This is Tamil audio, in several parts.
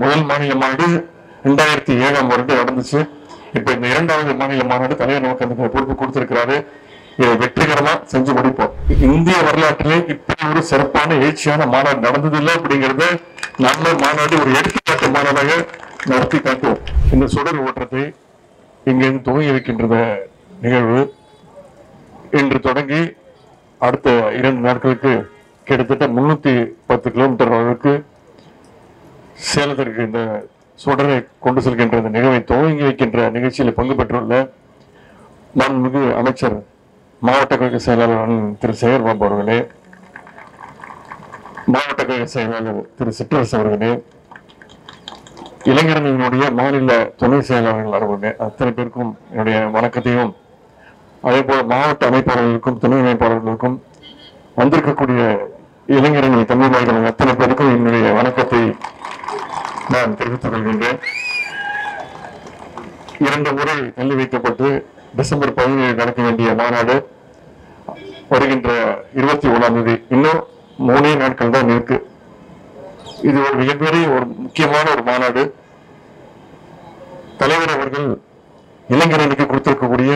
முதல் மாநில மாநாடு 2007ஆம் வருடம் நடந்துச்சு. இப்ப இந்த இரண்டாவது மாநில மாநாடு தலைவர் நமக்கு அந்த பொறுப்பு கொடுத்திருக்கிறாரு. இதை வெற்றிகரமா செஞ்சு முடிப்போம். இந்திய வரலாற்றிலே இப்படி ஒரு சிறப்பான எழுச்சியான மாநாடு நடந்ததில்லை அப்படிங்கறத நம்ம மாநாடு ஒரு எடுத்துக்காட்டு மாநாடாக நடத்தி காட்டுவோம். இந்த சுடர் ஓட்டத்தை இங்கிருந்து துவங்கி வைக்கின்ற நிகழ்வு இன்று தொடங்கி அடுத்த 2 நாட்களுக்கு கிட்டத்தட்ட 310 கிலோமீட்டர் அளவுக்கு சேலத்திற்கு இந்த சுடரை கொண்டு செல்கின்ற இந்த நிகழ்வை துவங்கி வைக்கின்ற நிகழ்ச்சியில் பங்கு பெற்றுள்ள மாண்புமிகு அமைச்சர் மாவட்ட கழக செயலாளர் திரு சேகர்பாபு அவர்களே, மாவட்ட கழக செயலாளர் திரு சிற்றரசு அவர்களே, இளைஞரணியினுடைய மாநில துணை செயலாளர்கள் அவர்களே, அத்தனை பேருக்கும் என்னுடைய வணக்கத்தையும், அதே போல மாவட்ட அமைப்பாளர்களுக்கும் துணை அமைப்பாளர்களுக்கும் வந்திருக்கக்கூடிய இளைஞரணி தமிழ்நாடுகள் அத்தனை பேருக்கும் என்னுடைய வணக்கத்தை நான் தெரிவித்துக் கொள்கின்றேன். 2 முறை தள்ளி வைக்கப்பட்டு டிசம்பர் 17 நடக்க வேண்டிய மாநாடு வருகின்ற 21ஆம் தேதி, இன்னும் 3 நாட்கள் தான் இருக்கு. இது ஒரு மிகப்பெரிய ஒரு முக்கியமான ஒரு மாநாடு. தலைவர் அவர்கள் இளைஞர்களுக்கு கொடுத்திருக்கக்கூடிய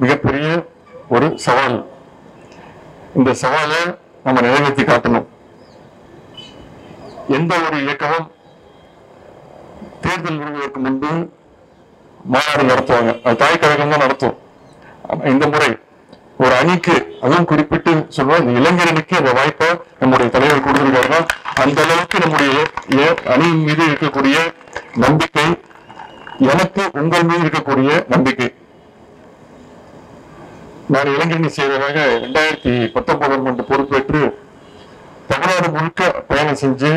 மிகப்பெரிய ஒரு சவால். இந்த சவாலை நம்ம நிறைவேற்றி காட்டணும். எந்த ஒரு இயக்கமும் தேர்தல் வருவதற்கு முன்பு மாநாடு நடத்துவாங்க, அது தாய் கழகம் தான் நடத்தும். இந்த முறை ஒரு அணிக்கு, அதுவும் குறிப்பிட்டு சொல்லுவோம், இந்த இளைஞர்களுக்கு அந்த வாய்ப்பை நம்முடைய தலைவர் கொடுத்திருக்காருன்னா அந்த அளவுக்கு நம்முடைய அணியின் மீது இருக்கக்கூடிய நம்பிக்கை, எனக்கு உங்கள் மீது இருக்கக்கூடிய நம்பிக்கை. நான் இளைஞரணி செய்வதாக 2019ஆம் ஆண்டு பொறுப்பேற்று தமிழ்நாடு முழுக்க பயணம் செஞ்சு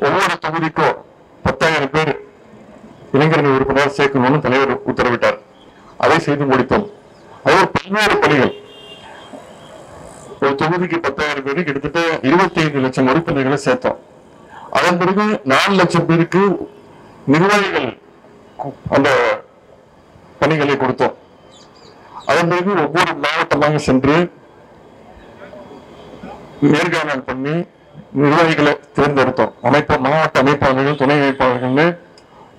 ஒவ்வொரு தொகுதிக்கும் 10,000 பேர் இளைஞரணி உறுப்பினர் சேர்க்கணும்னு தலைவர் உத்தரவிட்டார். அதை செய்து முடித்தோம். அதே பல்வேறு பணிகள், ஒரு தொகுதிக்கு 10,000 பேருக்கு கிட்டத்தட்ட 25 லட்சம் உறுப்பினர்களை சேர்த்தோம். அதன் பிறகு 4 லட்சம் பேருக்கு நிர்வாகிகள் அந்த பணிகளை கொடுத்தோம். அதன் பிறகு ஒவ்வொரு மாவட்டமாக சென்று நேர்காணல் பண்ணி நிர்வாகிகளை தேர்ந்தெடுத்தோம். மாவட்ட அமைப்பாளர்கள், துணை அமைப்பாளர்கள்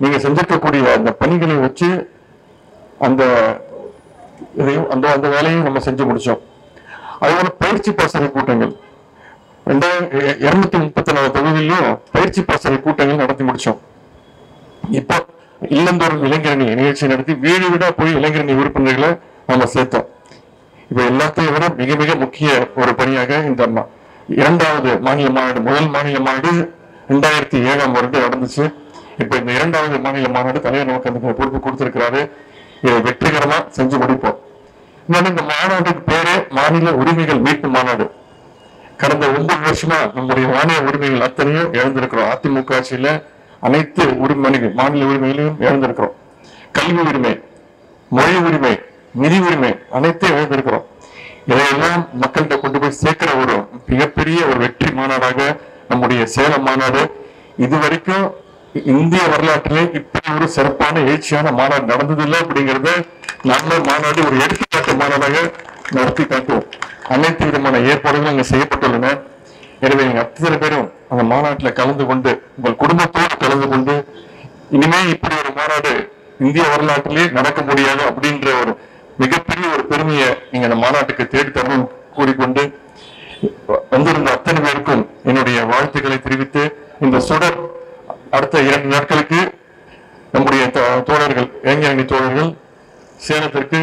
நீங்க செஞ்சிருக்கக்கூடிய அந்த பணிகளை வச்சு அந்த வேலையும் நம்ம செஞ்சு முடிச்சோம். அதோட பயிற்சி பாசறை கூட்டங்கள் 234 தொகுதியிலும் பயிற்சி பாசறை கூட்டங்கள் நடத்தி முடிச்சோம். இப்போ இல்லந்தோறும் இளைஞரணி நிகழ்ச்சி நடத்தி வீடு வீடா போய் இளைஞரணி உறுப்பினர்களை நம்ம சேர்த்தோம். இப்ப எல்லாத்தையும் விட மிக மிக முக்கிய ஒரு பணியாக இந்த 2வது மாநில மாநாடு, முதல் மாநில மாநாடு 2007ஆம் வருடம் நடந்துச்சு. இப்ப இந்த 2வது மாநில மாநாடு தலைவர் நமக்கு அந்த பொறுப்பு கொடுத்திருக்கிறாரு. இதை வெற்றிகரமா செஞ்சு முடிப்போம். இன்னொன்னு, இந்த மாநாட்டுக்கு பேரே மாநில உரிமைகள் மீட்பு மாநாடு. கடந்த 9 வருஷமா நம்முடைய மாநில உரிமைகள் அத்தனையும் இழந்திருக்கிறோம். அதிமுக ஆட்சியில அனைத்து மாநில உரிமைகளையும் இழந்திருக்கிறோம். கல்வி உரிமை, மொழி உரிமை, நிதி உரிமை அனைத்தையும் இழந்திருக்கிறோம். இதையெல்லாம் மக்கள்கிட்ட கொண்டு போய் சேர்க்கிற ஒரு மிகப்பெரிய ஒரு வெற்றி மாநாடாக நம்முடைய சேலம் மாநாடு. இதுவரைக்கும் இந்திய வரலாற்றிலே இப்படி ஒரு சிறப்பான எழுச்சியான மாநாடு நடந்ததில்லை அப்படிங்கறத நம்ம மாநாடு ஒரு எடுத்துக்காட்டு மாநாடாக நடத்தி காட்டுவோம். அனைத்து விதமான ஏற்பாடுகளும் அங்க செய்யப்பட்டுள்ளன. எனவே நீங்க அத்தனை பேரும் அந்த மாநாட்டில் கலந்து கொண்டு, உங்கள் குடும்பத்தோடு கலந்து கொண்டு, இனிமே இப்படி ஒரு மாநாடு இந்திய வரலாற்றிலே நடக்க முடியாது அப்படின்ற ஒரு மிகப்பெரிய ஒரு பெருமையை நீங்க அந்த மாநாட்டுக்கு தேடி தரணும் கூறிக்கொண்டு, வந்திருந்த அத்தனை பேருக்கும் என்னுடைய வாழ்த்துக்களை தெரிவித்து, இந்த சுடர் அடுத்த 2 நாட்களுக்கு நம்முடைய தோழர்கள், இளைஞரணி தோழர்கள் சேலத்திற்கு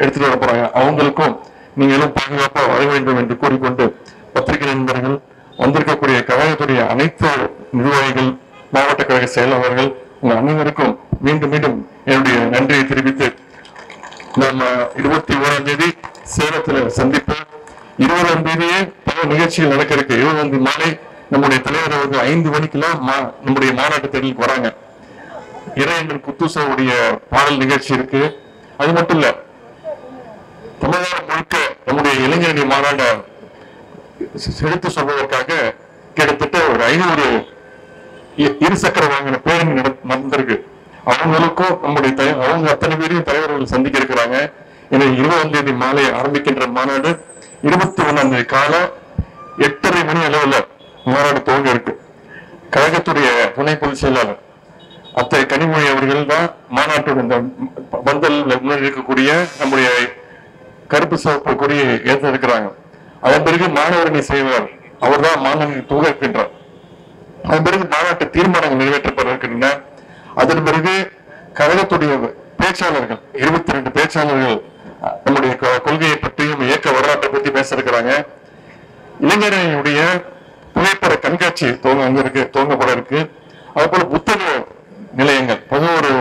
எடுத்துட்டு வர போறாங்க. அவங்களுக்கும் நீங்களும் பாதுகாப்பா வர வேண்டும் என்று கூறிக்கொண்டு, பத்திரிகை நண்பர்கள், வந்திருக்கக்கூடிய கழகத்துடைய அனைத்து நிர்வாகிகள், மாவட்ட கழக செயலாளர்கள், உங்க அனைவருக்கும் மீண்டும் மீண்டும் என்னுடைய நன்றியை தெரிவித்து, நம்ம 21ஆம் தேதி சேலத்துல சந்திப்போம். 20ஆம் தேதியே பல நிகழ்ச்சிகள் நடக்க இருக்கு. 20ஆம் தேதி மாலை நம்முடைய தலைவர் அவர்கள் 5 மணிக்கெல்லாம் நம்முடைய மாநாட்டு தேர்தலுக்கு வராங்க. இறையன் குத்துசாவுடைய பாடல் நிகழ்ச்சி இருக்கு. அது மட்டும் இல்ல, தமிழ்நாடு முழுக்க நம்முடைய இளைஞரணி மாநாட்டை எடுத்து சொல்வதற்காக கிட்டத்தட்ட ஒரு 500 இருசக்கர வாகன பேரணி நடந்திருக்கு. அவங்களுக்கும் நம்முடைய அவங்க அத்தனை பேரையும் தலைவர்கள் சந்திக்க இருக்கிறாங்க. எனவே 20ஆம் தேதி மாலை ஆரம்பிக்கின்ற மாநாடு 21ஆம் தேதி காலை 8:30 மணி அளவில் மாநாடு துவங்க இருக்கு. கழகத்துடைய துணை பொதுச் செயலாளர் அத்தை கனிமொழி அவர்கள் தான் மாநாட்டோட இந்த பந்தல் முன்னாடி இருக்கக்கூடிய நம்முடைய கருப்பு சிவப்பு கொடியை ஏற்றிருக்கிறாங்க. அதன் பிறகு மாணவரணி செய்வார், அவர் தான் மாணவனை துவக்கின்றார். அதன் பிறகு மாநாட்டு தீர்மானங்கள் நிறைவேற்றப்பட இருக்கின்றன. அதன் பிறகு கழகத்துடைய பேச்சாளர்கள் 22 பேச்சாளர்கள் நம்முடைய கொள்கையை பற்றியும் இயக்க வரலாற்றை பற்றி பேச இருக்கிறாங்க. இளைஞரணியுடைய புகைப்பட கண்காட்சி துவங்கப்பட இருக்கு. அது போல புத்தக நிலையங்கள் 11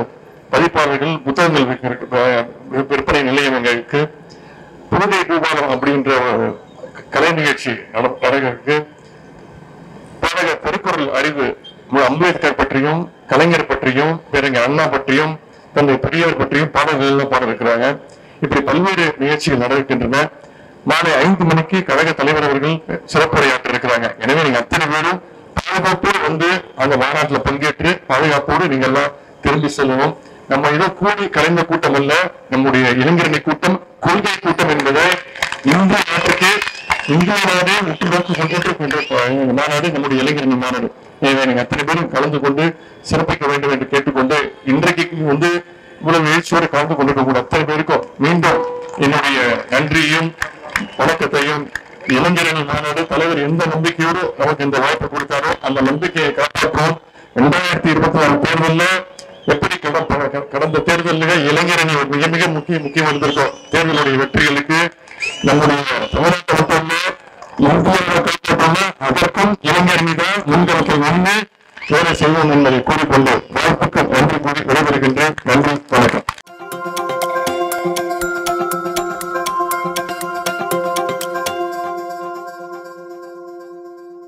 பதிப்பாளர்கள் புத்தகங்கள் விற்பனை நிலையம் எங்க இருக்கு. புதுகை பூபாலம் அப்படின்ற ஒரு கலை நிகழ்ச்சி நடக்க பாடக திருக்குறள் அறிவு அம்பேத்கர் பற்றியும் கலைஞர் பற்றியும் பேரறிஞர் அண்ணா பற்றியும் தந்தை பெரியவர் பற்றியும் பாடல்கள் பாட இருக்கிறாங்க. இப்படி பல்வேறு நிகழ்ச்சிகள் நடக்கின்றன. மாலை 5 மணிக்கு கழக தலைவர் அவர்கள் சிறப்புரையாற்ற இருக்கிறாங்க. எனவே நீங்க அத்தனை பேரும் பாதுகாப்போடு வந்து அந்த மாநாட்டில் பங்கேற்று பாதுகாப்போடு நீங்க எல்லாம் திரும்பி செல்லணும். நம்ம ஏதோ கூடி கலைந்த கூட்டம் அல்ல, நம்முடைய இளைஞரணி கூட்டம் கொள்கை கூட்டம் என்பதை இந்திய நாட்டுக்கு இந்திய நாடே உற்று நோக்கி கொண்டிருக்கின்ற மாநாடு நம்முடைய இளைஞரணி மாநாடு. எனவே நீங்க அத்தனை பேரும் கலந்து கொண்டு சிறப்பிக்க வேண்டும் என்று கேட்டுக்கொண்டு இன்றைக்கு வந்து இவ்வளவு எழுச்சியோடு கலந்து கொண்டிருக்கக்கூடிய அத்தனை பேருக்கும் மீண்டும் என்னுடைய நன்றியும் வணக்கத்தையும். இளைஞரணி மாநாடு தலைவர் எந்த நம்பிக்கையோடு நமக்கு இந்த வாய்ப்பு கொடுத்தாரோ அந்த நம்பிக்கையை காப்பாற்றுவோம். 2024 தேர்தலில் எப்படி கடந்த தேர்தலில் இளைஞரணி மிக மிக முக்கியம் இருந்திருக்கோம். தேர்தலுடைய வெற்றிகளுக்கு நம்முடைய தமிழ்நாட்டை மட்டும் இந்தியாவில் அதற்கும் இளைஞரணி தான் முன்களத்தில் வந்து வேலை செய்வோம் என்பதை கூறிக்கொண்டு வாய்ப்புக்கு நன்றி கூறி விடைபெறுகின்றேன். நன்றி, வணக்கம்.